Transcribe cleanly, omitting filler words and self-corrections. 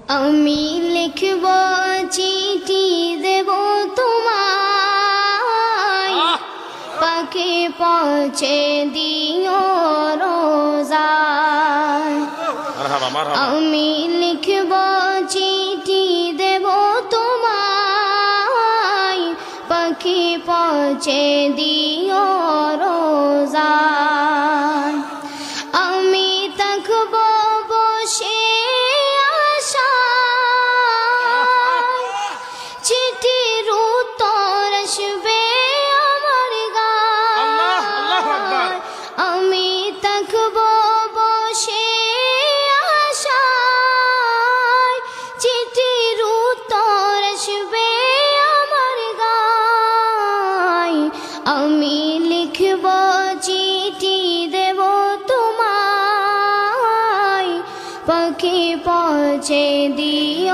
আমি লিখব চিঠি দেব তোমায়, পাখি পৌঁছে দিও রোজায়। আমি লিখব চিঠি দেব তোমায়, পাখি পৌঁছে দিও রোজায়। আমি থাকব বসে আশায়, চিঠির উত্তর আসবে আমার গায়। আমি থাকব বসে আশায়, চিঠির উত্তর আসবে আমার গায়। আমি লিখব চিঠি দেব তোমায়, পাখি পৌঁছে দিও